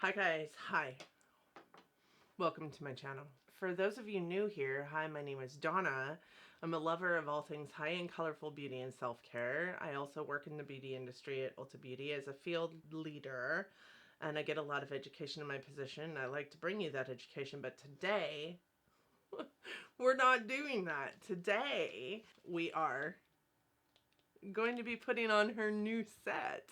Hi guys, hi. Welcome to my channel. For those of you new here, hi, my name is Donna. I'm a lover of all things high-end colorful beauty and self-care. I also work in the beauty industry at Ulta Beauty as a field leader, and I get a lot of education in my position. I like to bring you that education, but today, we're not doing that. Today, we are going to be putting on her new set.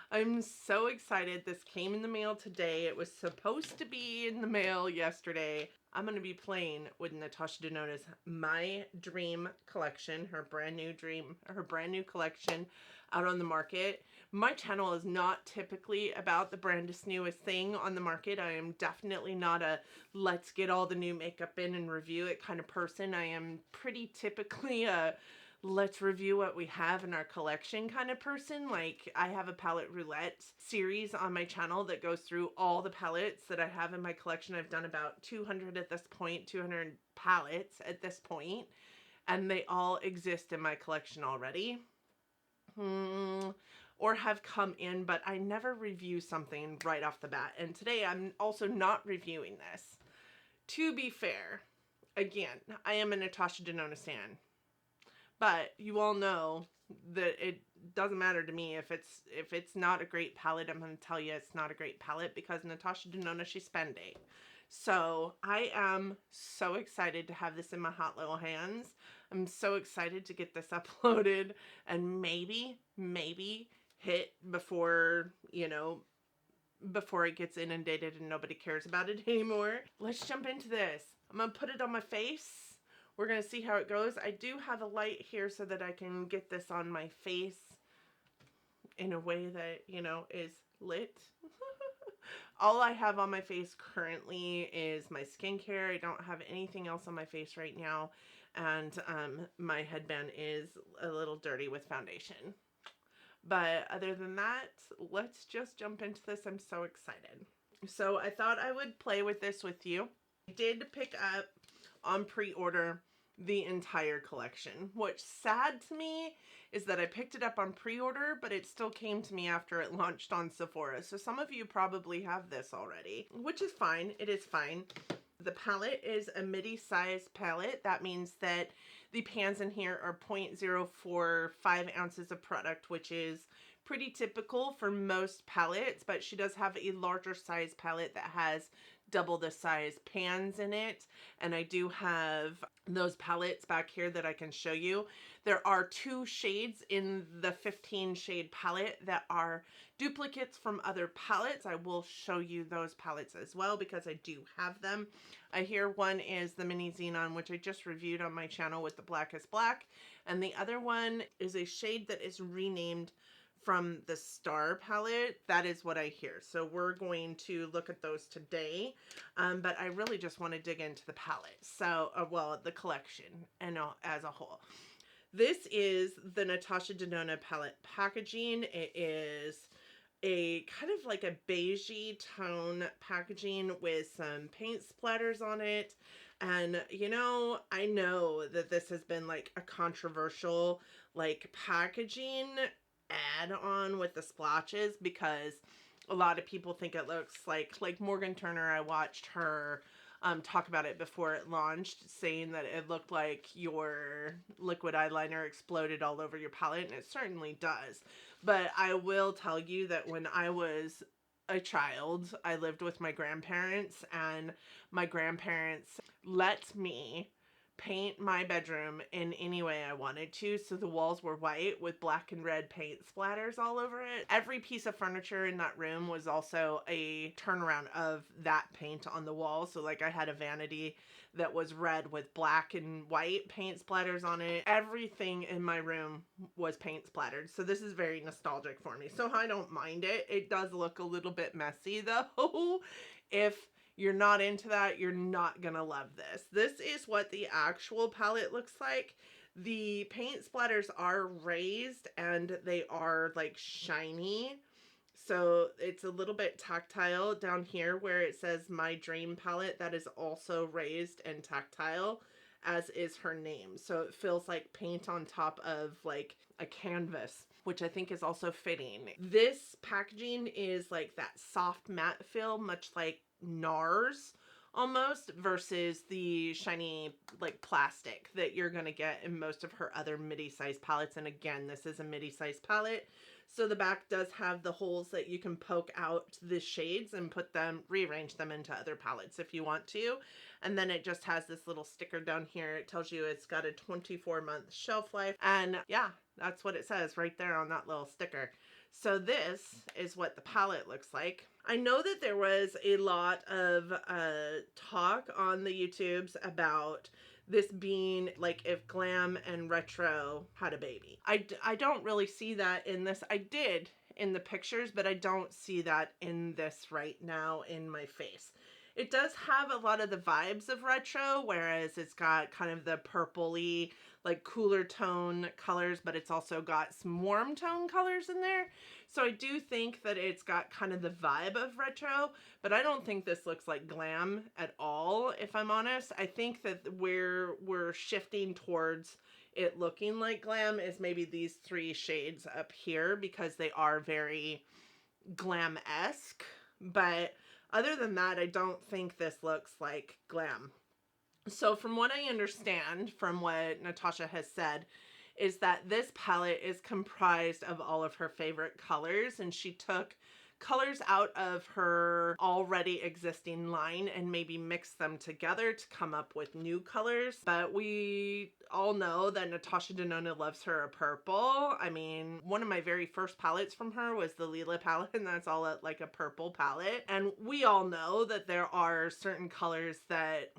I'm so excited. This came in the mail today. It was supposed to be in the mail yesterday. I'm going to be playing with Natasha Denona's My Dream collection, her brand new collection out on the market. My channel is not typically about the brandest newest thing on the market. I am definitely not a let's get all the new makeup in and review it kind of person. I am pretty typically a let's review what we have in our collection kind of person. Like, I have a palette roulette series on my channel that goes through all the palettes that I have in my collection. I've done about 200 at this point, 200 palettes at this point, and they all exist in my collection already. Or have come in, but I never review something right off the bat. And today I'm also not reviewing this. To be fair, again, I am a Natasha Denona stan. But you all know that it doesn't matter to me if it's not a great palette. I'm going to tell you it's not a great palette because Natasha Denona, she's spendy. So I am so excited to have this in my hot little hands. I'm so excited to get this uploaded and maybe hit before, before it gets inundated and nobody cares about it anymore. Let's jump into this. I'm going to put it on my face. We're going to see how it goes. I do have a light here so that I can get this on my face in a way that, is lit. All I have on my face currently is my skincare. I don't have anything else on my face right now. And my headband is a little dirty with foundation. But other than that, let's just jump into this. I'm so excited. So I thought I would play with this with you. I did pick up on pre-order the entire collection. What's sad to me is that I picked it up on pre-order, but it still came to me after it launched on Sephora. So some of you probably have this already, which is fine. It is fine. The palette is a midi-sized palette. That means that the pans in here are 0.045 ounces of product, which is pretty typical for most palettes, but she does have a larger size palette that has double the size pans in it. And I do have those palettes back here that I can show you. There are 2 shades in the 15 shade palette that are duplicates from other palettes. I will show you those palettes as well because I do have them. Here one is the Mini Xenon, which I just reviewed on my channel with the Blackest Black. And the other one is a shade that is renamed from the Star palette. That is what I hear. So we're going to look at those today. But I really just want to dig into the palette. So, well, the collection and as a whole. This is the Natasha Denona palette packaging. It is a kind of like a beigey tone packaging with some paint splatters on it. And I know that this has been like a controversial like packaging add-on with the splotches because a lot of people think it looks like Morgan Turner. I watched her talk about it before it launched, saying that it looked like your liquid eyeliner exploded all over your palette, and it certainly does. But I will tell you that when I was a child, I lived with my grandparents, and my grandparents let me paint my bedroom in any way I wanted to, so the walls were white with black and red paint splatters all over it. Every piece of furniture in that room was also a turnaround of that paint on the wall. So like I had a vanity that was red with black and white paint splatters on it. Everything in my room was paint splattered. So this is very nostalgic for me. So I don't mind it. It does look a little bit messy though. If you're not into that, you're not gonna love this. This is what the actual palette looks like. The paint splatters are raised and they are like shiny. So it's a little bit tactile down here where it says My Dream Palette. That is also raised and tactile, as is her name. So it feels like paint on top of like a canvas. which I think is also fitting. This packaging is like that soft matte feel, much like NARS almost, versus the shiny like plastic that you're going to get in most of her other midi-sized palettes. And again, this is a midi-sized palette. So the back does have the holes that you can poke out the shades and put them, rearrange them into other palettes if you want to. And then it just has this little sticker down here. It tells you it's got a 24-month shelf life. And yeah, that's what it says right there on that little sticker. So this is what the palette looks like. I know that there was a lot of talk on the YouTubes about this being like if glam and retro had a baby. I don't really see that in this. I did in the pictures, but I don't see that in this right now in my face. It does have a lot of the vibes of retro, whereas it's got kind of the purpley, like cooler tone colors, but it's also got some warm tone colors in there. So I do think that it's got kind of the vibe of retro, but I don't think this looks like glam at all, if I'm honest. I think that where we're shifting towards it looking like glam is maybe these 3 shades up here, because they are very glam-esque. But other than that, I don't think this looks like glam. So from what I understand, from what Natasha has said, is that this palette is comprised of all of her favorite colors, and she took colors out of her already existing line and maybe mixed them together to come up with new colors. But we all know that Natasha Denona loves her a purple. I mean, one of my very first palettes from her was the Lila palette, and that's all like a purple palette. And we all know that there are certain colors that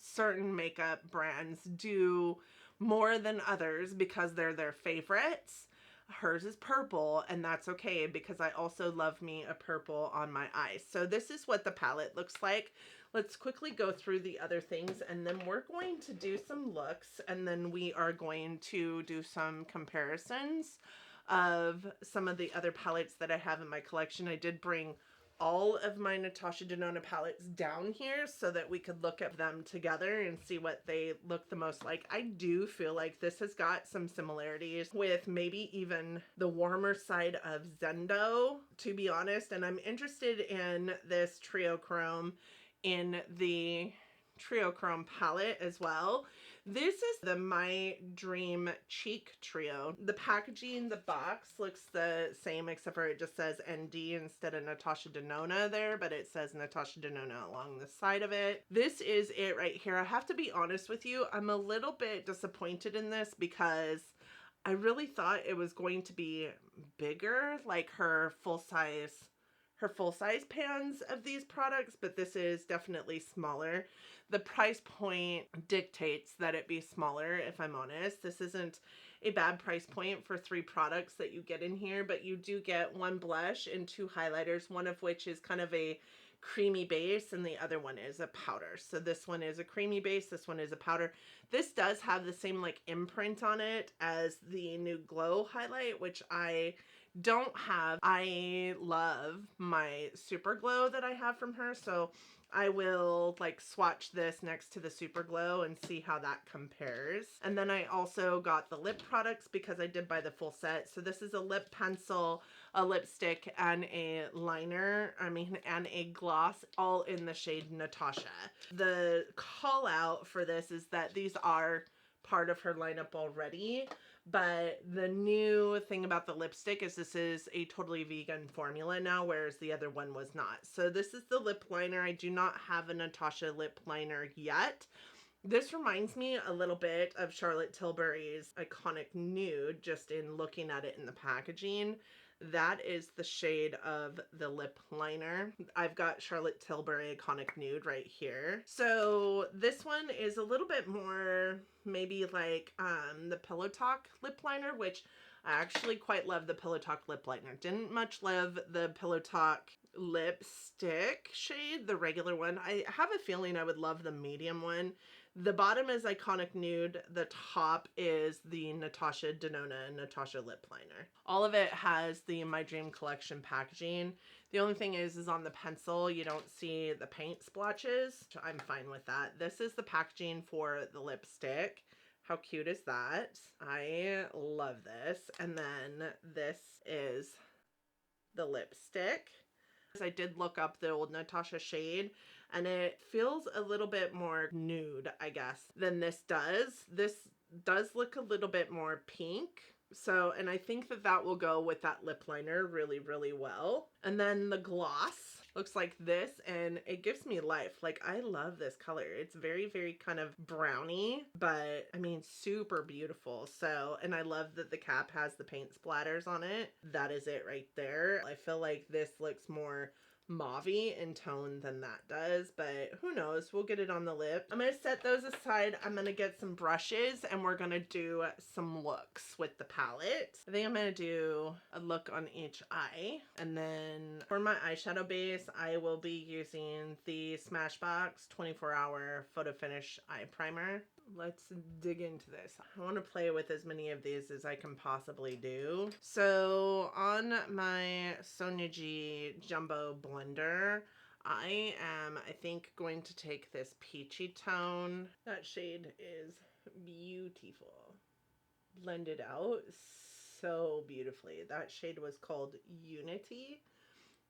certain makeup brands do more than others because they're their favorites. Hers is purple, and that's okay because I also love me a purple on my eyes. So this is what the palette looks like. Let's quickly go through the other things, and then we're going to do some looks, and then we are going to do some comparisons of some of the other palettes that I have in my collection. I did bring all of my Natasha Denona palettes down here so that we could look at them together and see what they look the most like. I do feel like this has got some similarities with maybe even the warmer side of Zendo, to be honest. And I'm interested in this Trio Chrome in the Trio Chrome palette as well. This is the My Dream Cheek Trio. The packaging, the box looks the same except for it just says ND instead of Natasha Denona there, but it says Natasha Denona along the side of it. This is it right here. I have to be honest with you, I'm a little bit disappointed in this because I really thought it was going to be bigger, like her full-size pans of these products, but this is definitely smaller. The price point dictates that it be smaller, if I'm honest. This isn't a bad price point for 3 products that you get in here, but you do get 1 blush and 2 highlighters, one of which is kind of a creamy base and the other one is a powder. So this one is a creamy base, this one is a powder. This does have the same like imprint on it as the new Glow highlight, which I don't have. I love my Super Glow that I have from her, so I will like swatch this next to the Super Glow and see how that compares. And then I also got the lip products because I did buy the full set. So this is a lip pencil, a lipstick, and a liner, and a gloss, all in the shade Natasha. The call out for this is that these are part of her lineup already, but the new thing about the lipstick is this is a totally vegan formula now, whereas the other one was not. So this is the lip liner. I do not have a Natasha lip liner yet. This reminds me a little bit of Charlotte Tilbury's Iconic Nude, just in looking at it in the packaging. That is the shade of the lip liner. I've got Charlotte Tilbury Iconic Nude right here. So this one is a little bit more maybe like the Pillow Talk lip liner, which I actually quite love the Pillow Talk lip liner. Didn't much love the Pillow Talk lipstick shade, the regular one. I have a feeling I would love the medium one. The bottom is Iconic Nude. The top is the Natasha Denona Natasha lip liner. All of it has the My Dream Collection packaging. The only thing is on the pencil, you don't see the paint splotches. I'm fine with that. This is the packaging for the lipstick. How cute is that? I love this. And then this is the lipstick. I did look up the old Natasha shade, and it feels a little bit more nude, I guess, than this does. This does look a little bit more pink. So, and I think that that will go with that lip liner really, really well. And then the gloss looks like this, and it gives me life. Like, I love this color. It's very, very kind of browny, but I mean, super beautiful. So, and I love that the cap has the paint splatters on it. That is it right there. I feel like this looks more mauve-y in tone than that does, but who knows, we'll get it on the lip. I'm gonna set those aside. I'm gonna get some brushes, and we're gonna do some looks with the palette. I think I'm gonna do a look on each eye, and then for my eyeshadow base I will be using the Smashbox 24-hour photo finish eye primer. Let's dig into this. I want to play with as many of these as I can possibly do. So on my Sonia G Jumbo blender, I think, going to take this peachy tone. That shade is beautiful. Blended out so beautifully. That shade was called Unity.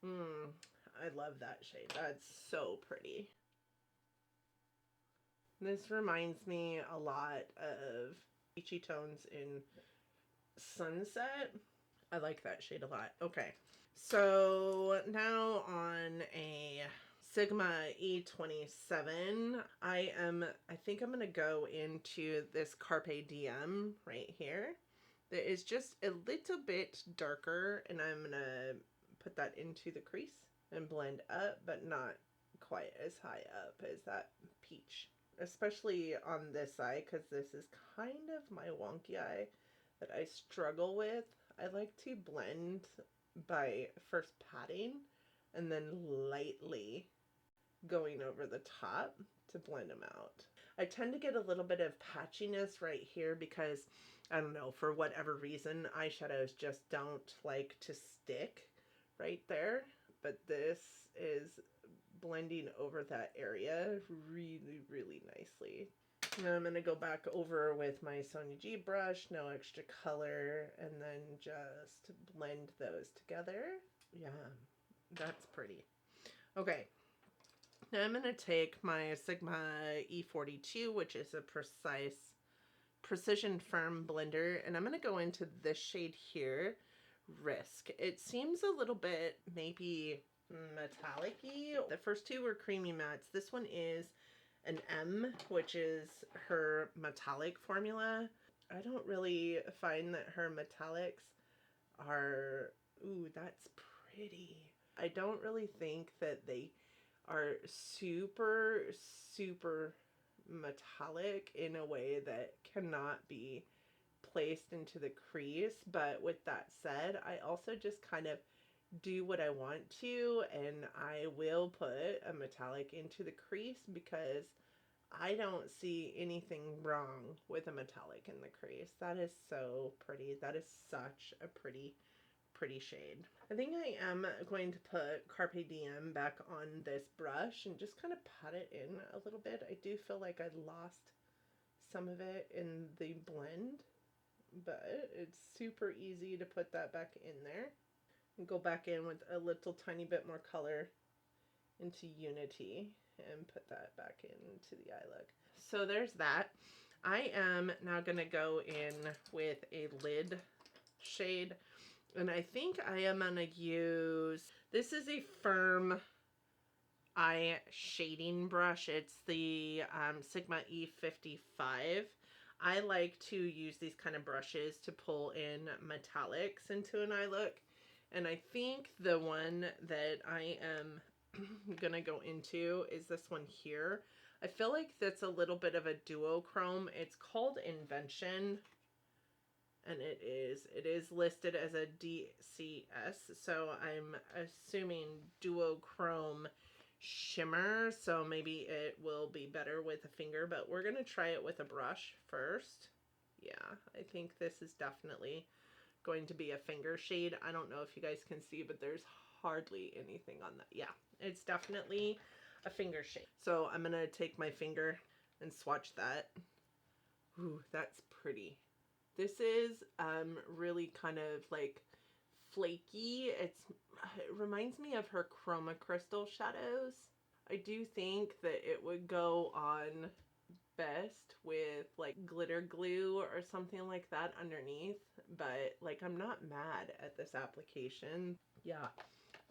I love that shade. That's so pretty. This reminds me a lot of peachy tones in Sunset. I like that shade a lot. Okay, so now on a Sigma E27, I think I'm gonna go into this Carpe Diem right here. That is just a little bit darker, and I'm gonna put that into the crease and blend up, but not quite as high up as that peach. Especially on this eye, because this is kind of my wonky eye that I struggle with. I like to blend by first patting and then lightly going over the top to blend them out. I tend to get a little bit of patchiness right here because, I don't know, for whatever reason, eyeshadows just don't like to stick right there. But this is blending over that area really, really nicely. Now I'm going to go back over with my Sonia G brush, no extra color, and then just blend those together. Yeah, that's pretty. Okay, now I'm going to take my Sigma E42, which is a precision firm blender, and I'm going to go into this shade here, Risk. It seems a little bit maybe metallic-y. The first two were creamy mattes. This one is an M, which is her metallic formula. I don't really find that her metallics are, ooh, that's pretty. I don't really think that they are super, super metallic in a way that cannot be placed into the crease. But with that said, I also just kind of do what I want to, and I will put a metallic into the crease because I don't see anything wrong with a metallic in the crease. That is so pretty. That is such a pretty shade. I think I am going to put Carpe Diem back on this brush and just kind of pat it in a little bit. I do feel like I lost some of it in the blend, but it's super easy to put that back in there. And go back in with a little tiny bit more color into Unity and put that back into the eye look. So there's that. I am now going to go in with a lid shade, and I think I am going to use, this is a firm eye shading brush. It's the Sigma E55. I like to use these kind of brushes to pull in metallics into an eye look. And I think the one that I am gonna go into is this one here. I feel like that's a little bit of a duochrome. It's called Invention, and it is listed as a DCS, so I'm assuming duochrome shimmer, so maybe it will be better with a finger, but we're gonna try it with a brush first. Yeah, I think this is definitely going to be a finger shade. I don't know if you guys can see, but there's hardly anything on that. Yeah, it's definitely a finger shade. So I'm gonna take my finger and swatch that Ooh, that's pretty. This is really kind of like flaky. It reminds me of her Chroma Crystal shadows. I do think that it would go on best with like glitter glue or something like that underneath, but like I'm not mad at this application. Yeah.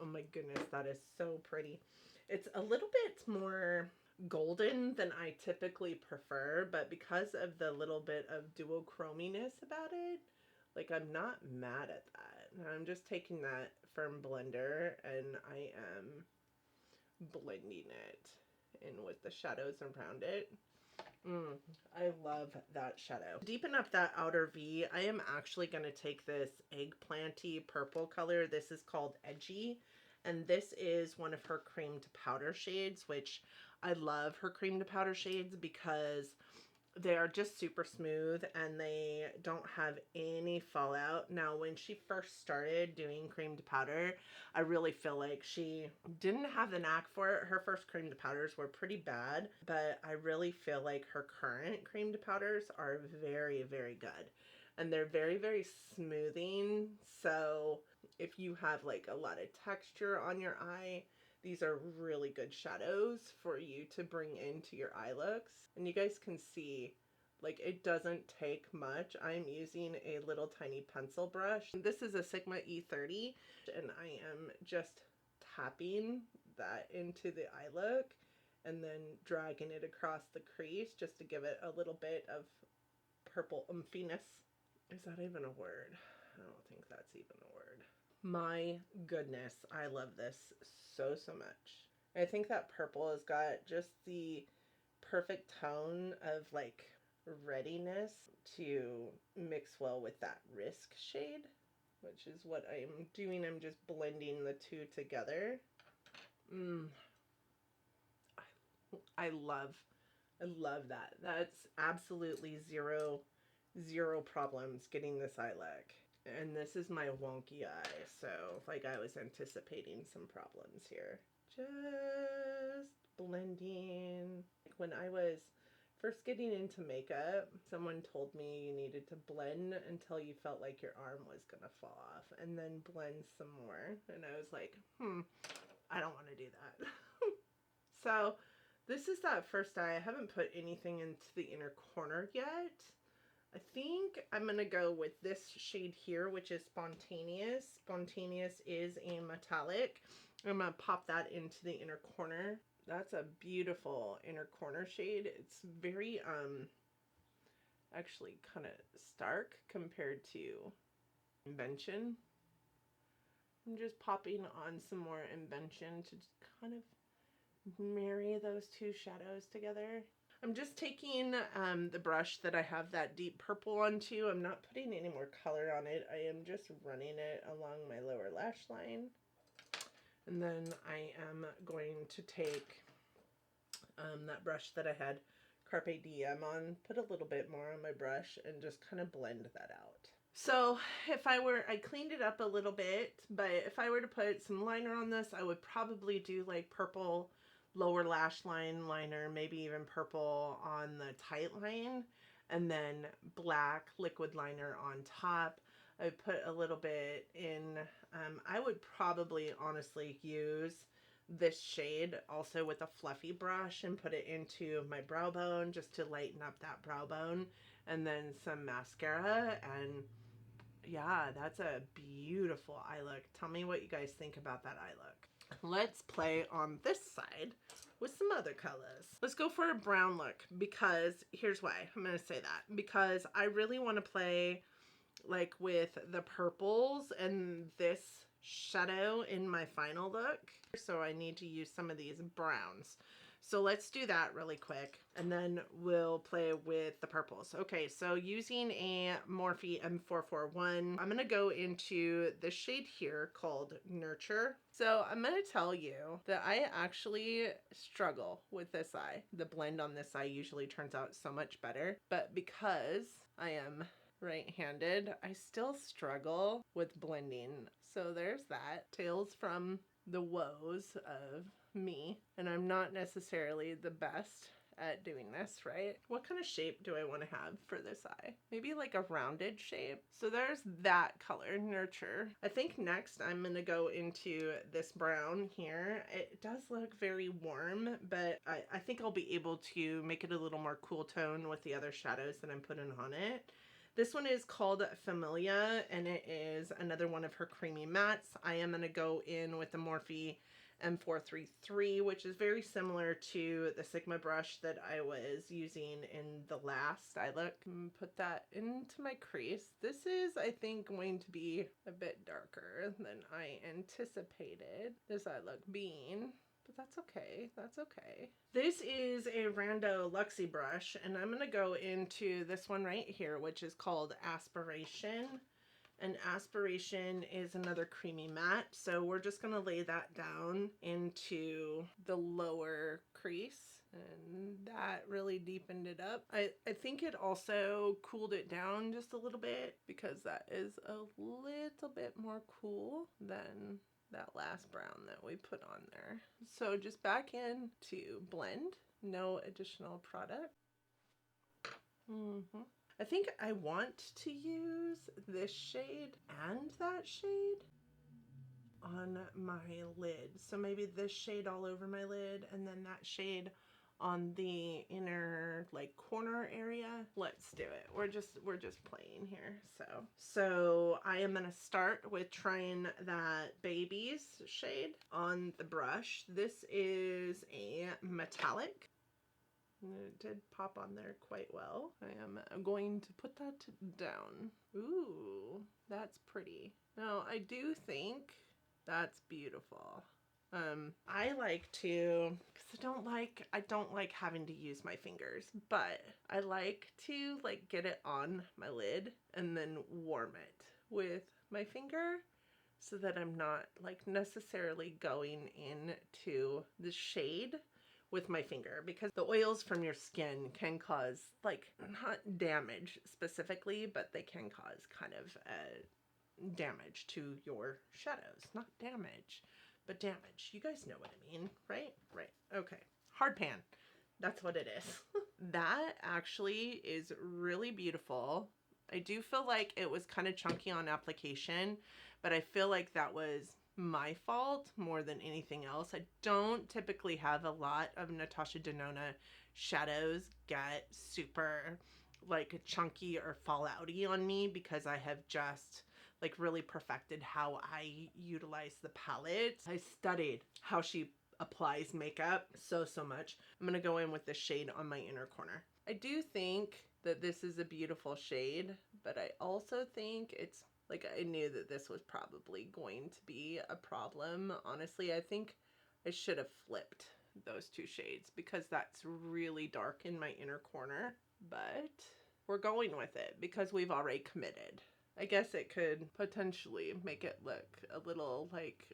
Oh my goodness, that is so pretty. It's a little bit more golden than I typically prefer, but because of the little bit of duochrominess about it, like I'm not mad at that. I'm just taking that firm blender and I am blending it in with the shadows around it. I love that shadow. To deepen up that outer V, I am actually going to take this eggplanty purple color. This is called Edgy, and this is one of her cream to powder shades, which I love her cream to powder shades because they are just super smooth and they don't have any fallout. Now, when she first started doing cream to powder, I really feel like she didn't have the knack for it. Her first cream to powders were pretty bad, but I really feel like her current cream to powders are very, very good. And they're very, very smoothing. So if you have like a lot of texture on your eye, these are really good shadows for you to bring into your eye looks. And you guys can see, like, it doesn't take much. I'm using a little tiny pencil brush. This is a Sigma E30, and I am just tapping that into the eye look and then dragging it across the crease just to give it a little bit of purple umphiness. Is that even a word? I don't think that's even a word. My goodness, I love this so much. I think that purple has got just the perfect tone of like readiness to mix well with that Risk shade, which is what I'm doing. I'm just blending the two together. I love that. That's absolutely zero problems getting this eye look. And this is my wonky eye, so like I was anticipating some problems here. Just blending. When I was first getting into makeup, someone told me you needed to blend until you felt like your arm was gonna fall off, and then blend some more. And I was like, I don't want to do that. So this is that first eye. I haven't put anything into the inner corner yet. I think I'm going to go with this shade here, which is Spontaneous. Spontaneous is a metallic. I'm going to pop that into the inner corner. That's a beautiful inner corner shade. It's very, actually kind of stark compared to Invention. I'm just popping on some more Invention to just kind of marry those two shadows together. I'm just taking the brush that I have that deep purple onto. I'm not putting any more color on it. I am just running it along my lower lash line. And then I am going to take that brush that I had Carpe Diem on, put a little bit more on my brush, and just kind of blend that out. So if I cleaned it up a little bit, but if I were to put some liner on this, I would probably do like purple lower lash line liner, maybe even purple on the tight line, and then black liquid liner on top. I would put a little bit in, I would probably honestly use this shade also with a fluffy brush and put it into my brow bone just to lighten up that brow bone, and then some mascara, and yeah, that's a beautiful eye look. Tell me what you guys think about that eye look. Let's play on this side with some other colors. Let's go for a brown look, because here's why I'm going to say that. Because I really want to play like with the purples and this shadow in my final look. So I need to use some of these browns. So let's do that really quick, and then we'll play with the purples. Okay, so using a Morphe M441, I'm gonna go into the shade here called Nurture. So I'm gonna tell you that I actually struggle with this eye. The blend on this eye usually turns out so much better, but because I am right-handed, I still struggle with blending. So there's that. Tales from the woes of me, and I'm not necessarily the best at doing this, right? What kind of shape do I want to have for this eye? Maybe like a rounded shape. So there's that color, Nurture. I think next I'm going to go into this brown here. It does look very warm, but I think I'll be able to make it a little more cool tone with the other shadows that I'm putting on it. This one is called Familia, and it is another one of her creamy mattes. I am going to go in with the Morphe M433, which is very similar to the Sigma brush that I was using in the last eye look. Put that into my crease. This is, I think, going to be a bit darker than I anticipated this eye look being. But that's okay. That's okay. This is a Rando Luxie brush, and I'm going to go into this one right here, which is called Aspiration. And Aspiration is another creamy matte. So we're just going to lay that down into the lower crease. And that really deepened it up. I think it also cooled it down just a little bit because that is a little bit more cool than that last brown that we put on there. So just back in to blend, no additional product. I think I want to use this shade and that shade on my lid. So maybe this shade all over my lid and then that shade on the inner like corner area. Let's do it. We're just playing here. So I am going to start with trying that Babies shade on the brush. This is a metallic. It did pop on there quite well. I am going to put that down. Ooh, that's pretty. Now I do think that's beautiful. I like to, because I don't like having to use my fingers, but I like to like get it on my lid and then warm it with my finger so that I'm not like necessarily going into the shade with my finger, because the oils from your skin can cause like not damage specifically, but they can cause kind of damage to your shadows. Not damage, but damage. You guys know what I mean, right? Right. Okay. Hard pan. That's what it is. That actually is really beautiful. I do feel like it was kind of chunky on application, but I feel like that was my fault more than anything else. I don't typically have a lot of Natasha Denona shadows get super like chunky or fall outy on me because I have just like really perfected how I utilize the palette. I studied how she applies makeup so much. I'm gonna go in with the shade on my inner corner. I do think that this is a beautiful shade, but I also think it's like, I knew that this was probably going to be a problem. Honestly, I think I should have flipped those two shades because that's really dark in my inner corner, but we're going with it because we've already committed. I guess it could potentially make it look a little like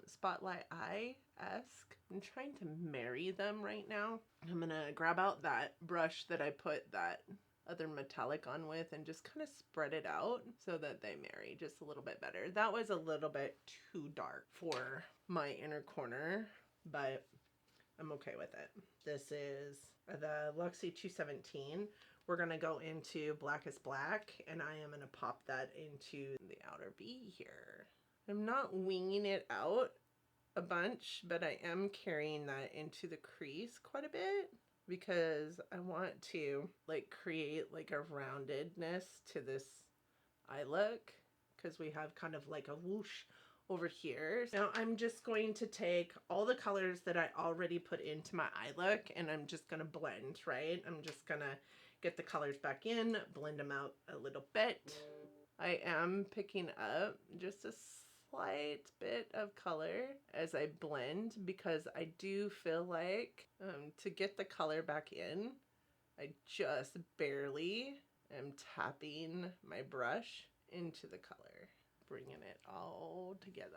Spotlight Eye-esque. I'm trying to marry them right now. I'm gonna grab out that brush that I put that other metallic on with and just kind of spread it out so that they marry just a little bit better. That was a little bit too dark for my inner corner, but I'm okay with it. This is the Luxie 217. We're going to go into Blackest Black, and I am going to pop that into the outer V here. I'm not winging it out a bunch, but I am carrying that into the crease quite a bit because I want to like create like a roundedness to this eye look because we have kind of like a whoosh over here. Now I'm just going to take all the colors that I already put into my eye look and I'm just going to blend, right? I'm just going to get the colors back in, blend them out a little bit. I am picking up just a slight bit of color as I blend because I do feel like to get the color back in, I just barely am tapping my brush into the color, bringing it all together.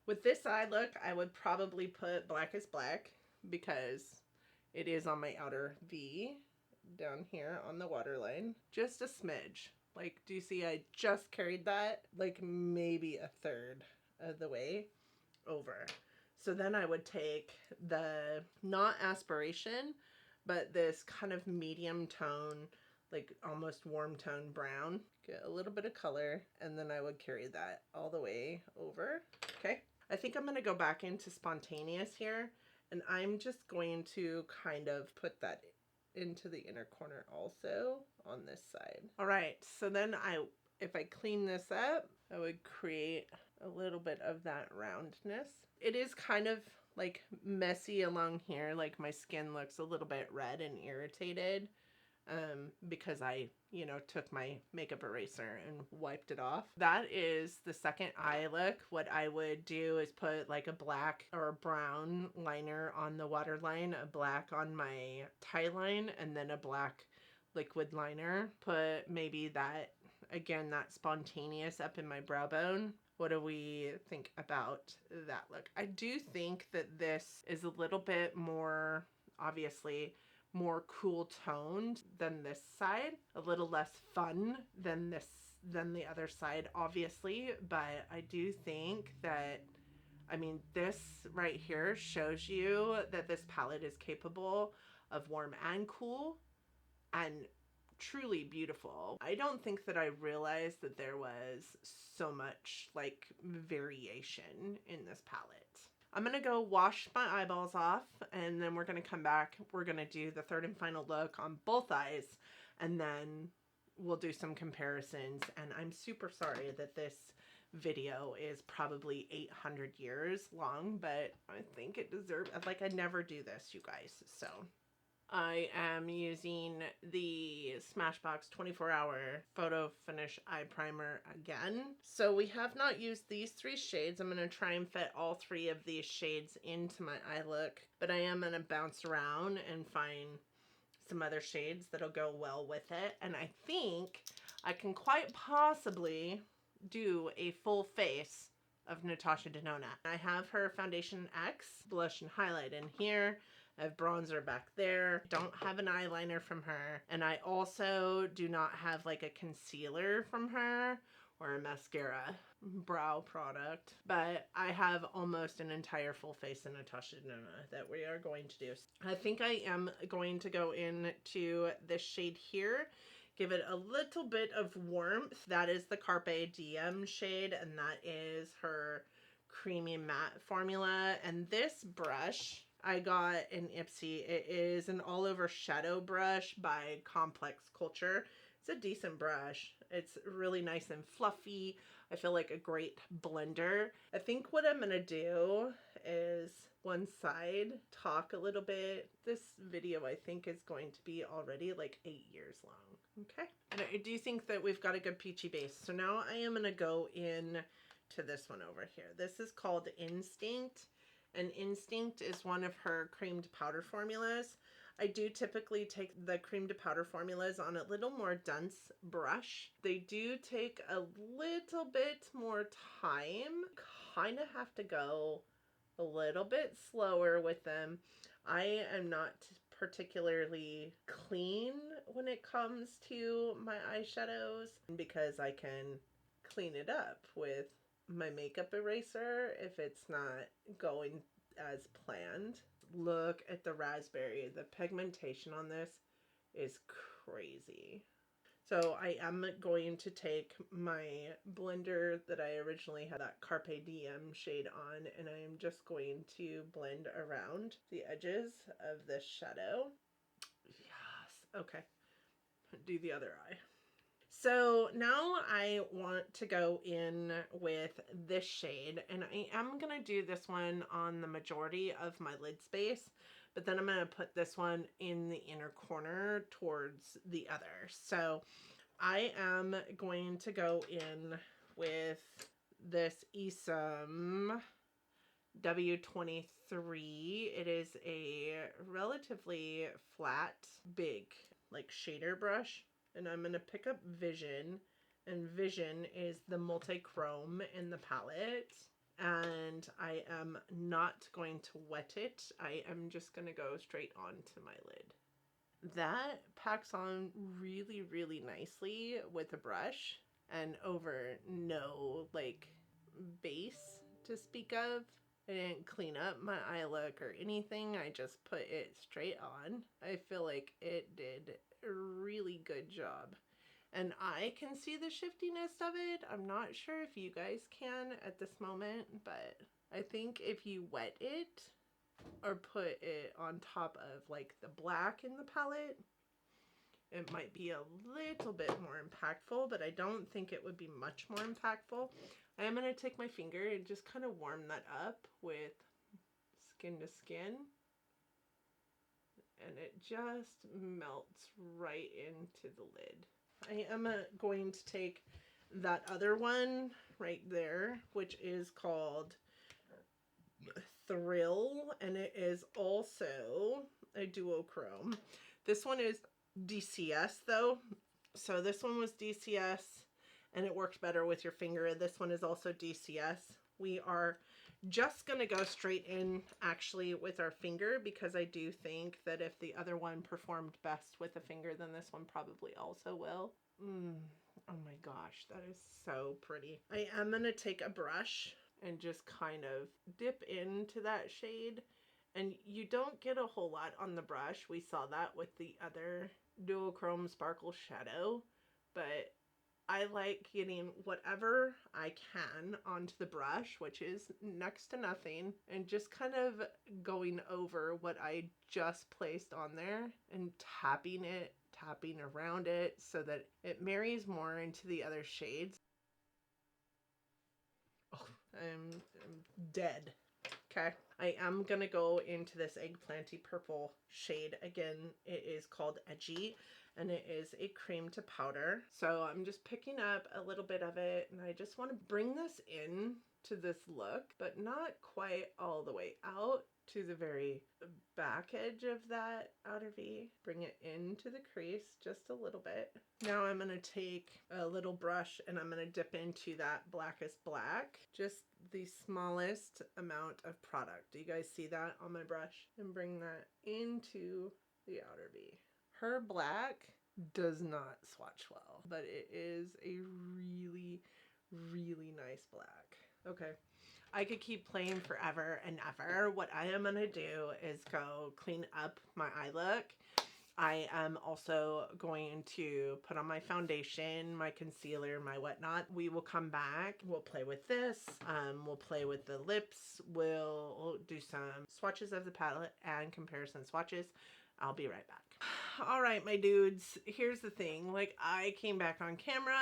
With this eye look, I would probably put Blackest Black because it is on my outer V down here on the waterline. Just a smidge. Like, do you see I just carried that like maybe a third of the way over. So then I would take the, not Aspiration, but this kind of medium tone, like almost warm tone brown. Get a little bit of color, and then I would carry that all the way over. Okay, I think I'm gonna go back into Spontaneous here, and I'm just going to kind of put that into the inner corner also on this side. All right, so then if I clean this up, I would create a little bit of that roundness. It is kind of like messy along here, like my skin looks a little bit red and irritated because I, took my makeup eraser and wiped it off. That is the second eye look. What I would do is put like a black or a brown liner on the waterline, a black on my tie line, and then a black liquid liner. Put maybe that, again, that Spontaneous up in my brow bone. What do we think about that look? I do think that this is a little bit more, obviously, more cool toned than this side, a little less fun than the other side, obviously, but I do think that, this right here shows you that this palette is capable of warm and cool and truly beautiful. I don't think that I realized that there was so much like variation in this palette. I'm gonna go wash my eyeballs off, and then we're gonna come back. We're gonna do the third and final look on both eyes, and then we'll do some comparisons. And I'm super sorry that this video is probably 800 years long, but I think it deserves, like, I never do this, you guys, so. I am using the Smashbox 24-hour Photo Finish Eye Primer again. So we have not used these 3 shades. I'm going to try and fit all 3 of these shades into my eye look, but I am going to bounce around and find some other shades that'll go well with it. And I think I can quite possibly do a full face of Natasha Denona. I have her Foundation X blush and highlight in here. I have bronzer back there. Don't have an eyeliner from her. And I also do not have like a concealer from her or a mascara brow product. But I have almost an entire full face of Natasha Denona that we are going to do. I think I am going to go into this shade here. Give it a little bit of warmth. That is the Carpe Diem shade, and that is her creamy matte formula. And this brush I got in Ipsy. It is an all-over shadow brush by Complex Culture. It's a decent brush. It's really nice and fluffy. I feel like a great blender. I think what I'm gonna do is one side, talk a little bit. This video I think is going to be already like 8 years long. Okay, and I do think that we've got a good peachy base. So now I am gonna go in to this one over here. This is called Instinct. And Instinct is one of her creamed powder formulas. I do typically take the creamed powder formulas on a little more dense brush. They do take a little bit more time. Kind of have to go a little bit slower with them. I am not particularly clean when it comes to my eyeshadows because I can clean it up with my makeup eraser if it's not going as planned. Look at the raspberry. The pigmentation on this is crazy. So I am going to take my blender that I originally had that Carpe Diem shade on, and I am just going to blend around the edges of this shadow. Yes, okay. Do the other eye. So now I want to go in with this shade, and I am going to do this one on the majority of my lid space, but then I'm going to put this one in the inner corner towards the other. So I am going to go in with this Isom W23. It is a relatively flat, big, like shader brush. And I'm going to pick up Vision, and Vision is the multi-chrome in the palette, and I am not going to wet it. I am just going to go straight onto my lid. That packs on really, really nicely with a brush and over no like base to speak of. I didn't clean up my eye look or anything. I just put it straight on. I feel like it did a really good job. And I can see the shiftiness of it. I'm not sure if you guys can at this moment, but I think if you wet it or put it on top of like the black in the palette, it might be a little bit more impactful, but I don't think it would be much more impactful. I am going to take my finger and just kind of warm that up with skin to skin. And it just melts right into the lid. I am going to take that other one right there, which is called Thrill, and it is also a duochrome. This one is DCS though, so this one was DCS and it worked better with your finger. This one is also DCS. We are just gonna go straight in actually with our finger, because I do think that if the other one performed best with a finger, then this one probably also will. Oh my gosh, that is so pretty. I am gonna take a brush and just kind of dip into that shade. And you don't get a whole lot on the brush. We saw that with the other duochrome sparkle shadow, but I like getting whatever I can onto the brush, which is next to nothing, and just kind of going over what I just placed on there and tapping around it so that it marries more into the other shades. Oh, I'm dead. Okay, I am gonna go into this eggplanty purple shade again. It is called Edgy, and it is a cream to powder. So I'm just picking up a little bit of it, and I just want to bring this in to this look, but not quite all the way out to the very back edge of that outer V. Bring it into the crease just a little bit. Now I'm going to take a little brush and I'm going to dip into that blackest black, just the smallest amount of product. Do you guys see that on my brush? And bring that into the outer V. Her black does not swatch well, but it is a really, really nice black. Okay, I could keep playing forever and ever. What I am gonna do is go clean up my eye look. I am also going to put on my foundation, my concealer, my whatnot. We will come back. We'll play with this. We'll play with the lips. We'll do some swatches of the palette and comparison swatches. I'll be right back. All right, my dudes, here's the thing. Like, I came back on camera.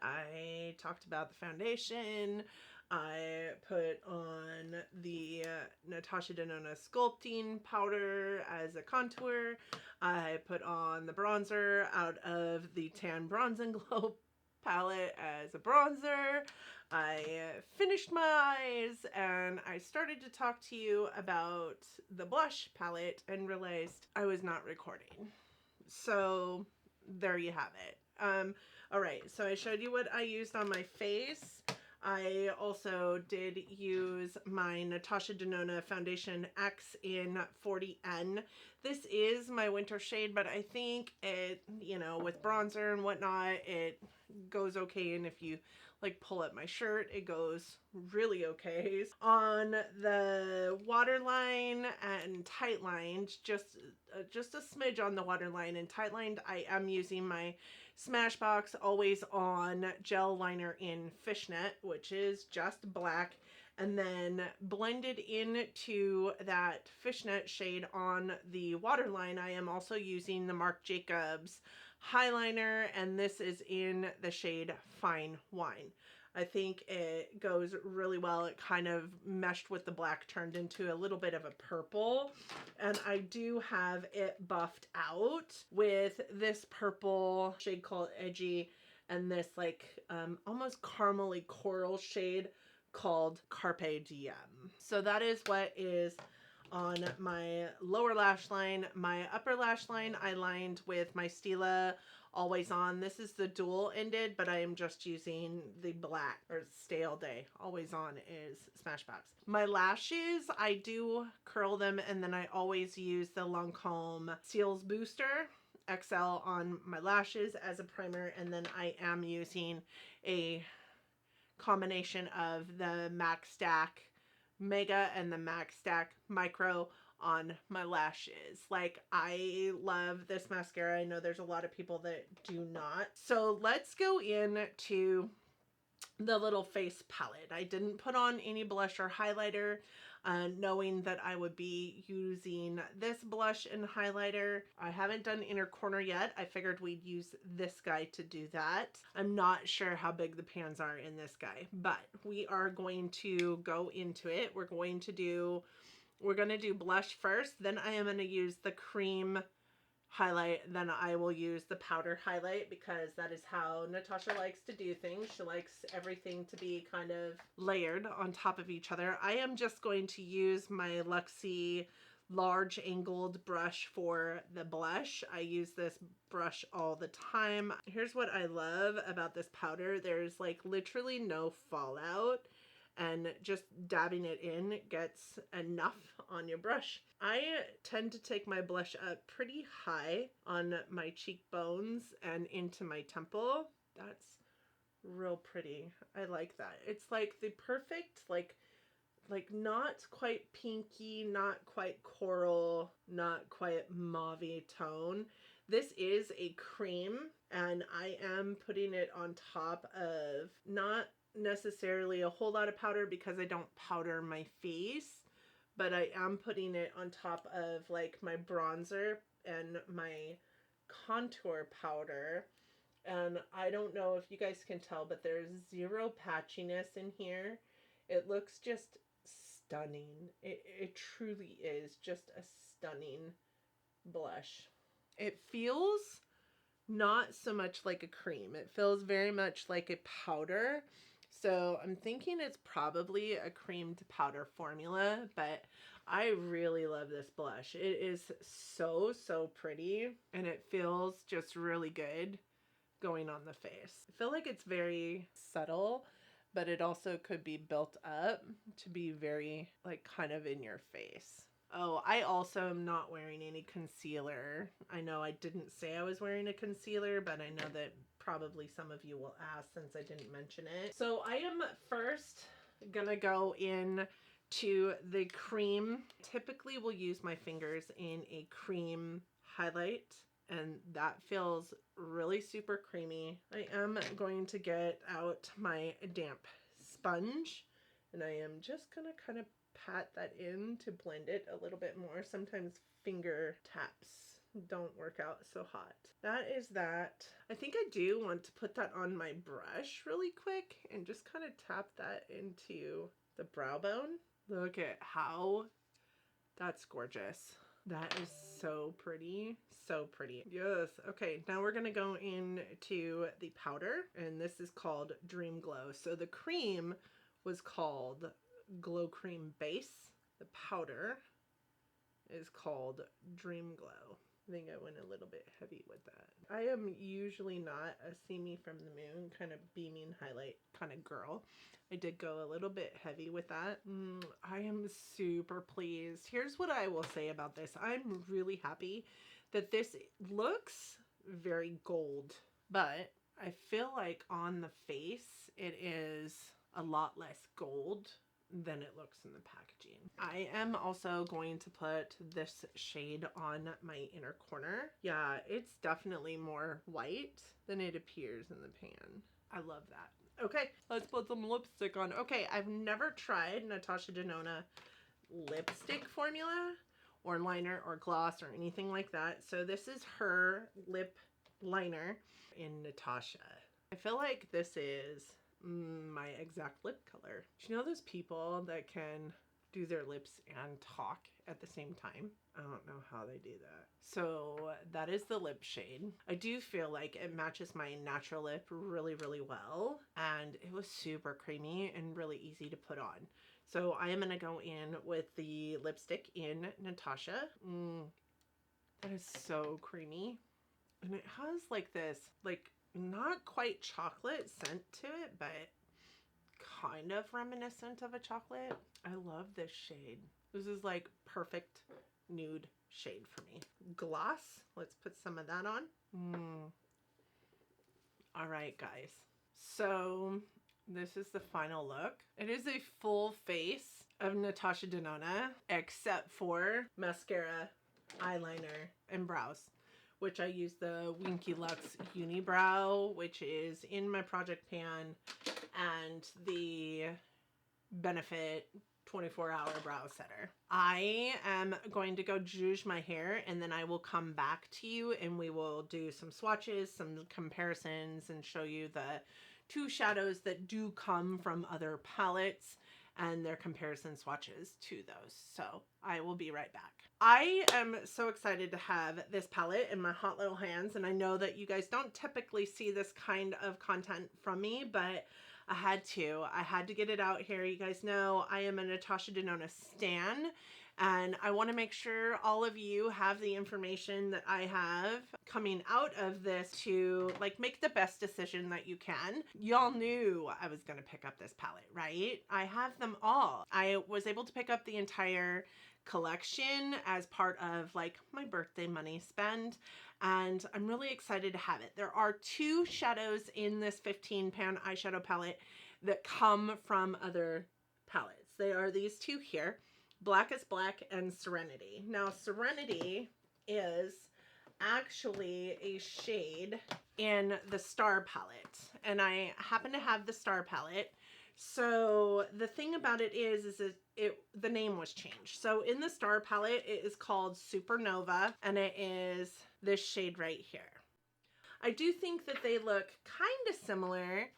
I talked about the foundation. I put on the Natasha Denona sculpting powder as a contour. I put on the bronzer out of the Tan Bronze and Glow palette as a bronzer. I finished my eyes and I started to talk to you about the blush palette and realized I was not recording. So there you have it. All right, so I showed you what I used on my face. I also did use my Natasha Denona Foundation X in 40N. This is my winter shade, but I think it, you know, with bronzer and whatnot, it goes okay. And if you like pull up my shirt, it goes really okay. On the waterline and tightlined, just a smidge on the waterline and tightlined, I am using my Smashbox Always On gel liner in Fishnet, which is just black, and then blended into that Fishnet shade on the waterline. I am also using the Marc Jacobs highliner, and this is in the shade Fine Wine. I think it goes really well. It kind of meshed with the black, turned into a little bit of a purple. And I do have it buffed out with this purple shade called Edgy and this like almost caramely coral shade called Carpe Diem. So that is what is on my lower lash line. My upper lash line I lined with my Stila Always On. This is the dual ended, but I am just using the black or Stale Day. Always On is Smashbox. My lashes, I do curl them, and then I always use the Lancome Seals Booster XL on my lashes as a primer, and then I am using a combination of the MAC Stack Mega and the Max Stack Micro on my lashes. Like, I love this mascara. I know there's a lot of people that do not. So let's go into the little face palette. I didn't put on any blush or highlighter, knowing that I would be using this blush and highlighter. I haven't done inner corner yet. I figured we'd use this guy to do that. I'm not sure how big the pans are in this guy, but we are going to go into it. We're going to do blush first, then I am going to use the cream highlight, then I will use the powder highlight, because that is how Natasha likes to do things. She likes everything to be kind of layered on top of each other. I am just going to use my Luxie large angled brush for the blush. I use this brush all the time. Here's what I love about this powder. There's like literally no fallout, and just dabbing it in gets enough on your brush. I tend to take my blush up pretty high on my cheekbones and into my temple. That's real pretty. I like that. It's like the perfect, like not quite pinky, not quite coral, not quite mauve-y tone. This is a cream, and I am putting it on top of not necessarily a whole lot of powder, because I don't powder my face, but I am putting it on top of like my bronzer and my contour powder. And I don't know if you guys can tell, but there's zero patchiness in here. It looks just stunning. It truly is just a stunning blush. It feels not so much like a cream. It feels very much like a powder. So I'm thinking it's probably a cream to powder formula, but I really love this blush. It is so, so pretty, and it feels just really good going on the face. I feel like it's very subtle, but it also could be built up to be very like kind of in your face. Oh, I also am not wearing any concealer. I know I didn't say I was wearing a concealer, but I know that probably some of you will ask since I didn't mention it. So I am first gonna go in to the cream. Typically we'll use my fingers in a cream highlight, and that feels really super creamy. I am going to get out my damp sponge, and I am just gonna kind of pat that in to blend it a little bit more. Sometimes finger taps don't work out so hot. That is that. I think I do want to put that on my brush really quick and just kind of tap that into the brow bone. Look at how that's gorgeous. That is so pretty. So pretty. Yes. Okay, now we're gonna go into the powder, and this is called Dream Glow. So the cream was called Glow Cream Base. The powder is called Dream Glow. I think I went a little bit heavy with that. I am usually not a see me from the moon kind of beaming highlight kind of girl. I did go a little bit heavy with that. I am super pleased. Here's what I will say about this. I'm really happy that this looks very gold, but I feel like on the face it is a lot less gold than it looks in the packaging. I am also going to put this shade on my inner corner. Yeah, it's definitely more white than it appears in the pan. I love that. Okay, let's put some lipstick on. Okay, I've never tried Natasha Denona lipstick formula or liner or gloss or anything like that. So this is her lip liner in Natasha. I feel like this is my exact lip color. Do you know those people that can do their lips and talk at the same time? I don't know how they do that. So that is the lip shade. I do feel like it matches my natural lip really, really well, and it was super creamy and really easy to put on. So I am gonna go in with the lipstick in Natasha. That is so creamy, and it has like this like not quite chocolate scent to it, but kind of reminiscent of a chocolate. I love this shade. This is like perfect nude shade for me. Gloss, let's put some of that on. All right, guys. So this is the final look. It is a full face of Natasha Denona, except for mascara, eyeliner, and brows, which I use the Winky Lux Unibrow, which is in my project pan, and the Benefit 24-hour brow setter. I am going to go zhuzh my hair, and then I will come back to you and we will do some swatches, some comparisons, and show you the 2 shadows that do come from other palettes and their comparison swatches to those. So I will be right back. I am so excited to have this palette in my hot little hands, and I know that you guys don't typically see this kind of content from me, but I had to get it out here. You guys know I am a Natasha Denona stan, and I want to make sure all of you have the information that I have coming out of this to like make the best decision that you can. Y'all knew I was going to pick up this palette, right? I have them all. I was able to pick up the entire collection as part of like my birthday money spend, and I'm really excited to have it. There are 2 shadows in this 15 pan eyeshadow palette that come from other palettes. They are these 2 here, Blackest Black and Serenity. Now Serenity is actually a shade in the Star palette, and I happen to have the Star palette. So the thing about it is the name was changed. So in the Star palette, it is called Supernova, and it is this shade right here. I do think that they look kind of similar,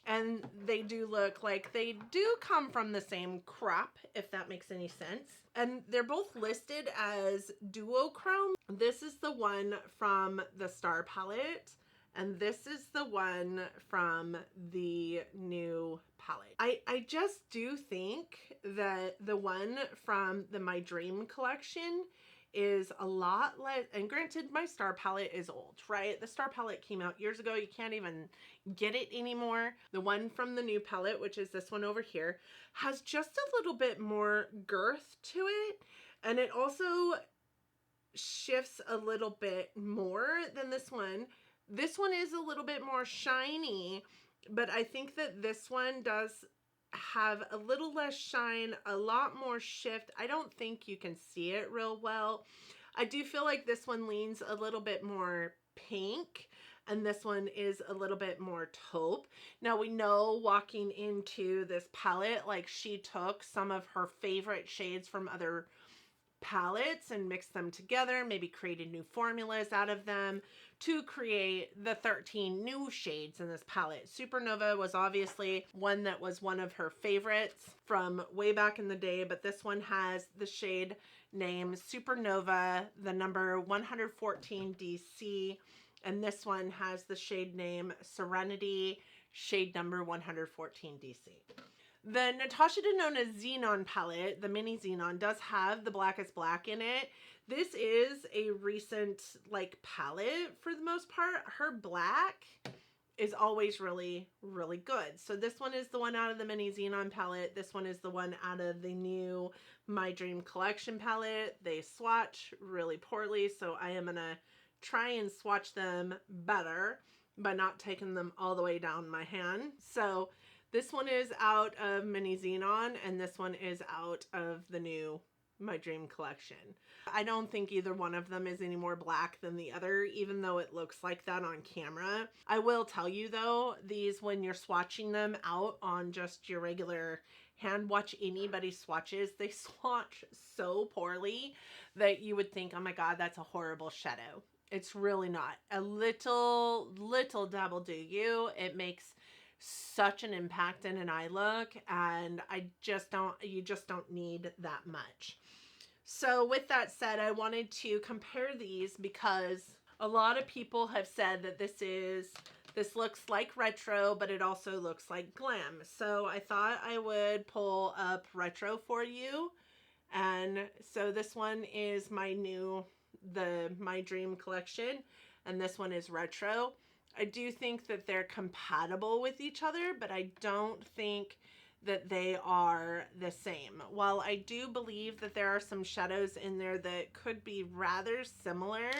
and they do look like they do come from the same crop, if that makes any sense. And they're both listed as duochrome. This is the one from the Star palette, and this is the one from the new palette. I just do think that the one from the My Dream collection is a lot less, and granted my Star palette is old, right? The Star palette came out years ago. You can't even get it anymore. The one from the new palette, which is this one over here, has just a little bit more girth to it, and it also shifts a little bit more than this one. This one is a little bit more shiny, but I think that this one does have a little less shine, a lot more shift. I don't think you can see it real well. I do feel like this one leans a little bit more pink, and this one is a little bit more taupe. Now we know walking into this palette, like she took some of her favorite shades from other palettes and mixed them together, maybe created new formulas out of them to create the 13 new shades in this palette. Supernova was obviously one that was one of her favorites from way back in the day, but this one has the shade name Supernova, the number 114 DC, and this one has the shade name Serenity, shade number 114 DC. The Natasha Denona Xenon palette, the mini Xenon, does have the Blackest Black in it. This is a recent like palette for the most part. Her black is always really, really good. So this one is the one out of the mini Xenon palette. This one is the one out of the new My Dream Collection palette. They swatch really poorly, so I am gonna try and swatch them better by not taking them all the way down my hand. So this one is out of Mini Xenon, and this one is out of the new My Dream Collection. I don't think either one of them is any more black than the other, even though it looks like that on camera. I will tell you though, these, when you're swatching them out on just your regular hand, watch anybody swatches, they swatch so poorly that you would think, oh my god, that's a horrible shadow. It's really not. A little dabble do you. It makes such an impact in an eye look, and you just don't need that much. So with that said, I wanted to compare these because a lot of people have said that this looks like retro, but it also looks like glam. So I thought I would pull up retro for you. And so this one is the My Dream collection, and this one is retro. I do think that they're compatible with each other, but I don't think that they are the same. While I do believe that there are some shadows in there that could be rather similar,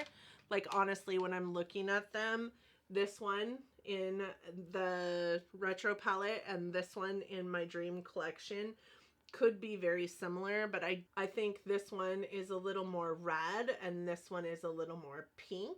like honestly, when I'm looking at them, this one in the retro palette and this one in My Dream collection could be very similar, but I think this one is a little more red and this one is a little more pink.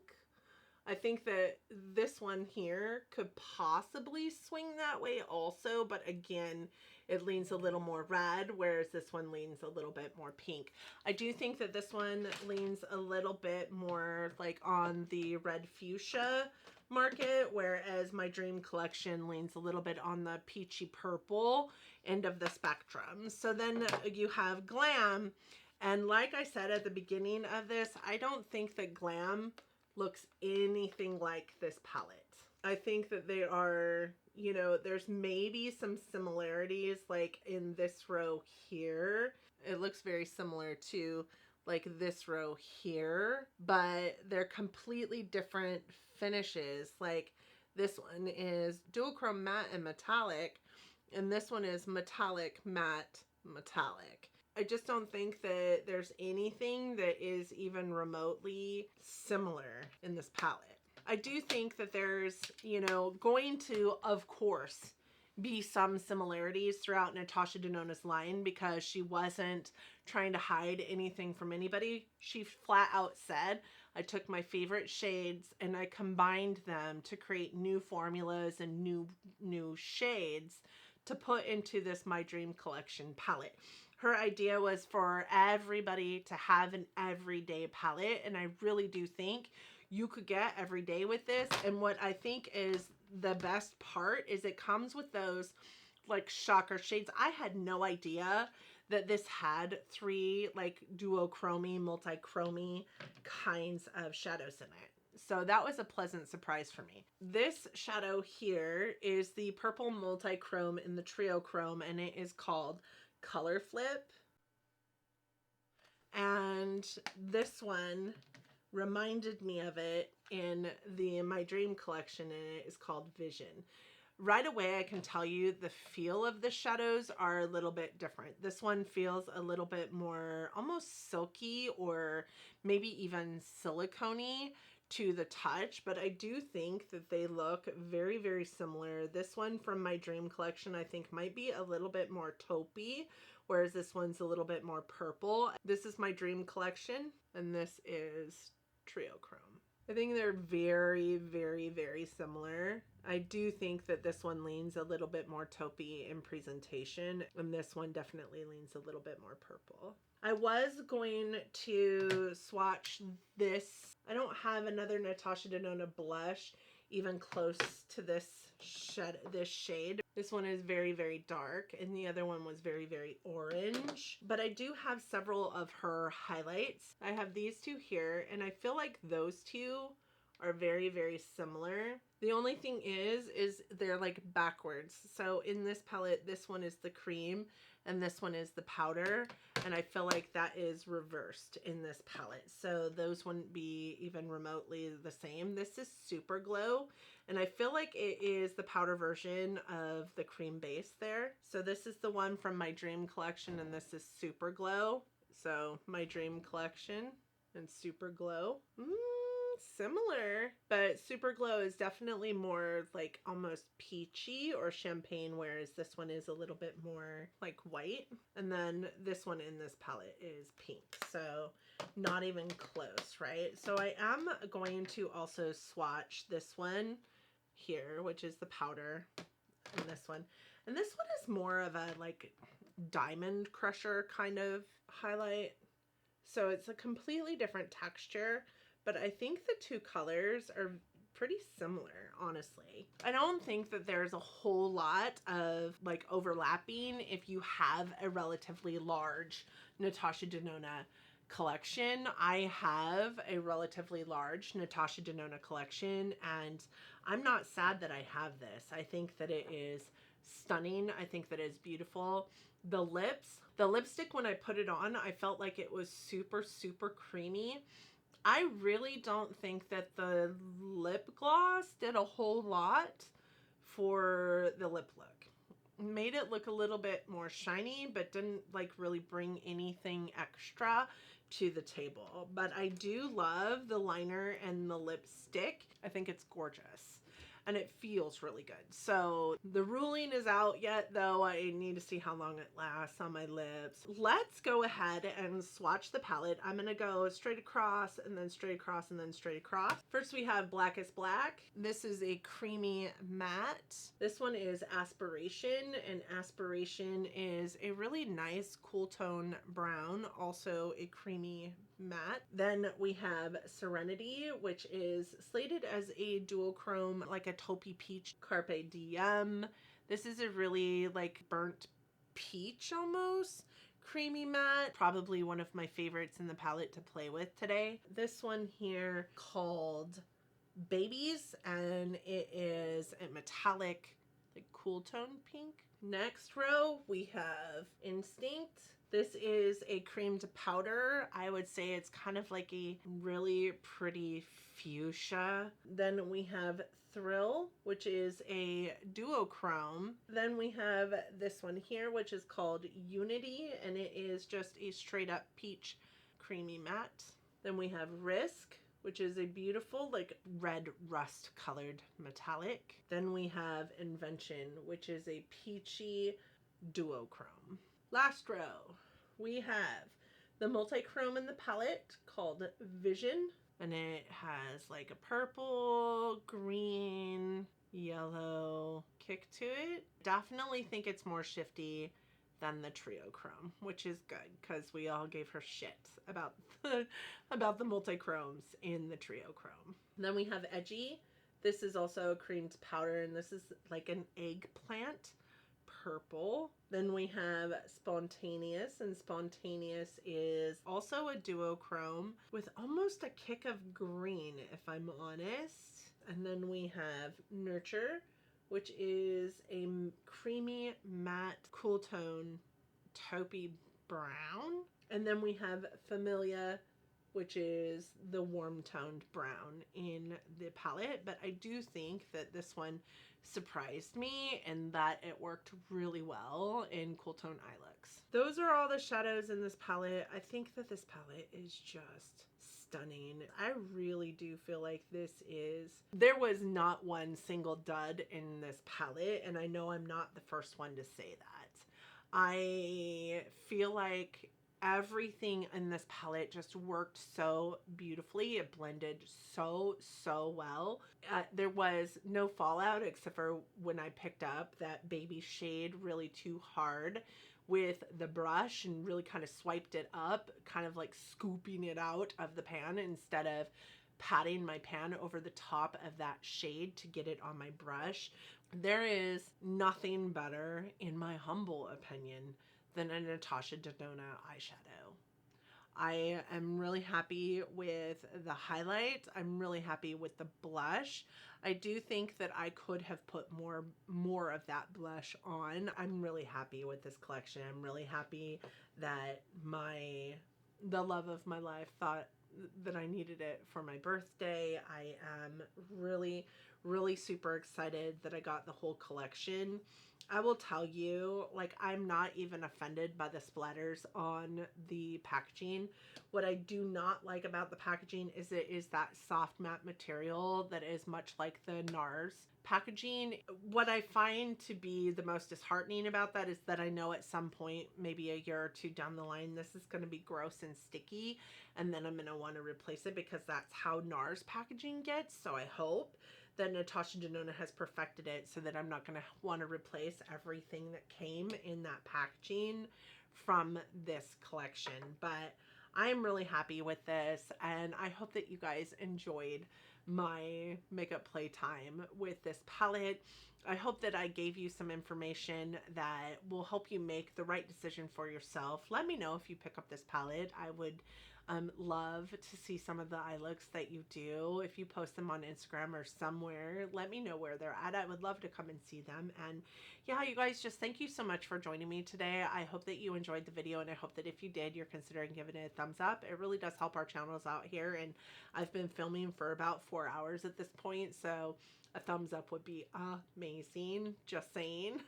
I think that this one here could possibly swing that way also, but again, it leans a little more red, whereas this one leans a little bit more pink. I do think that this one leans a little bit more like on the red fuchsia market, whereas my Dream Collection leans a little bit on the peachy purple end of the spectrum. So then you have Glam, and like I said at the beginning of this, I don't think that Glam looks anything like this palette. I think that they are, you know, there's maybe some similarities like in this row here. It looks very similar to like this row here, but they're completely different finishes. Like this one is duochrome matte and metallic, and this one is metallic matte metallic. I just don't think that there's anything that is even remotely similar in this palette. I do think that there's, you know, going to, of course, be some similarities throughout Natasha Denona's line because she wasn't trying to hide anything from anybody. She flat out said, I took my favorite shades and I combined them to create new formulas and new shades to put into this My Dream Collection palette. Her idea was for everybody to have an everyday palette, and I really do think you could get everyday with this. And what I think is the best part is it comes with those like shocker shades. I had no idea that this had 3 like duochromy, multi-chromy kinds of shadows in it. So that was a pleasant surprise for me. This shadow here is the purple multi-chrome in the trio chrome, and it is called Color Flip. And this one reminded me of it in the My Dream Collection, and it is called Vision. Right away, I can tell you the feel of the shadows are a little bit different. This one feels a little bit more almost silky or maybe even silicone-y to the touch, but I do think that they look very, very similar. This one from My Dream Collection I think might be a little bit more taupey, whereas this one's a little bit more purple. This is My Dream Collection, and this is Trio Chrome. I think they're very, very, very similar. I do think that this one leans a little bit more taupey in presentation, and this one definitely leans a little bit more purple. I was going to swatch this. I don't have another Natasha Denona blush even close to this shade. This one is very, very dark, and the other one was very, very orange. But I do have several of her highlights. I have these two here, and I feel like those two are very, very similar. The only thing is they're like backwards. So in this palette, this one is the cream, and this one is the powder, and I feel like that is reversed in this palette. So those wouldn't be even remotely the same. This is Super Glow, and I feel like it is the powder version of the cream base there. So this is the one from My Dream Collection, and this is Super Glow. So My Dream Collection and Super Glow. Similar, but Super Glow is definitely more like almost peachy or champagne, whereas this one is a little bit more like white. And then this one in this palette is pink, so not even close, right? So I am going to also swatch this one here, which is the powder, and this one. And this one is more of a like diamond crusher kind of highlight. So it's a completely different texture, but I think the two colors are pretty similar, honestly. I don't think that there's a whole lot of like overlapping if you have a relatively large Natasha Denona collection. I have a relatively large Natasha Denona collection, and I'm not sad that I have this. I think that it is stunning. I think that it's beautiful. The lipstick, when I put it on, I felt like it was super, super creamy. I really don't think that the lip gloss did a whole lot for the lip look. Made it look a little bit more shiny, but didn't like really bring anything extra to the table. But I do love the liner and the lipstick. I think it's gorgeous. and it feels really good. So the ruling is out yet, though. I need to see how long it lasts on my lips. Let's go ahead and swatch the palette. I'm gonna go straight across and then straight across and then straight across. First we have Blackest Black. This is a creamy matte. This one is Aspiration, and Aspiration is a really nice cool tone brown, also a creamy matte. Then we have Serenity, which is slated as a duochrome, like a taupey peach Carpe Diem. This is a really like burnt peach almost creamy matte, probably one of my favorites in the palette to play with today. This one here called Babies, and it is a metallic like cool tone pink. Next row we have Instinct. This is a creamed powder. I would say it's kind of like a really pretty fuchsia. Then we have Thrill, which is a duochrome. Then we have this one here, which is called Unity, and it is just a straight up peach creamy matte. Then we have Risk, which is a beautiful like red rust colored metallic. Then we have Invention, which is a peachy duochrome. Last row, we have the multi-chrome in the palette called Vision, and it has like a purple, green, yellow kick to it. Definitely think it's more shifty than the trio chrome, which is good because we all gave her shit about the multi-chromes in the trio chrome. Then we have Edgy. This is also a creamed powder, and this is like an eggplant purple. Then we have Spontaneous, and Spontaneous is also a duochrome with almost a kick of green, if I'm honest. And then we have Nurture, which is a creamy matte cool tone taupey brown. And then we have Familia, which is the warm toned brown in the palette. But I do think that this one surprised me and that it worked really well in cool tone eye looks. Those are all the shadows in this palette. I think that this palette is just stunning. I really do feel like there was not one single dud in this palette, and I know I'm not the first one to say that. I feel like everything in this palette just worked so beautifully. It blended so well. There was no fallout except for when I picked up that baby shade really too hard with the brush and really kind of swiped it up, kind of like scooping it out of the pan instead of patting my pan over the top of that shade to get it on my brush. There is nothing better, in my humble opinion, than a Natasha Denona eyeshadow. I am really happy with the highlight. I'm really happy with the blush. I do think that I could have put more of that blush on. I'm really happy with this collection. I'm really happy that the love of my life thought that I needed it for my birthday. I am really super excited that I got the whole collection. I will tell you, like, I'm not even offended by the splatters on the packaging. What I do not like about the packaging is it is that soft matte material that is much like the NARS packaging. What I find to be the most disheartening about that is that I know at some point, maybe a year or two down the line, this is going to be gross and sticky, and then I'm going to want to replace it because that's how NARS packaging gets. So I hope that Natasha Denona has perfected it so that I'm not going to want to replace everything that came in that packaging from this collection. But I am really happy with this, and I hope that you guys enjoyed my makeup playtime with this palette. I hope that I gave you some information that will help you make the right decision for yourself. Let me know if you pick up this palette. I would love to see some of the eye looks that you do. If you post them on Instagram or somewhere, let me know where they're at. I would love to come and see them. And yeah, you guys, just thank you so much for joining me today. I hope that you enjoyed the video, and I hope that if you did, you're considering giving it a thumbs up. It really does help our channels out here, and I've been filming for about 4 hours at this point, so a thumbs up would be amazing. Just saying.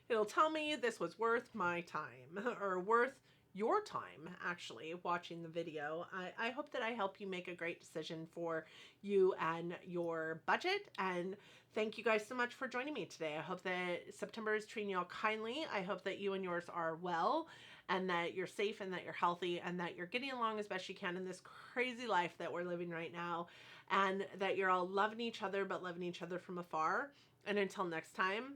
It'll tell me this was worth my time or worth your time actually watching the video. I hope that I help you make a great decision for you and your budget. And thank you guys so much for joining me today. I hope that September is treating you all kindly. I hope that you and yours are well, and that you're safe, and that you're healthy, and that you're getting along as best you can in this crazy life that we're living right now, and that you're all loving each other, but loving each other from afar. And until next time,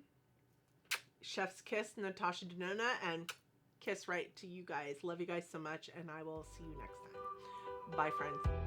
chef's kiss, Natasha Denona, and kiss right to you guys. Love you guys so much, and I will see you next time. Bye, friends.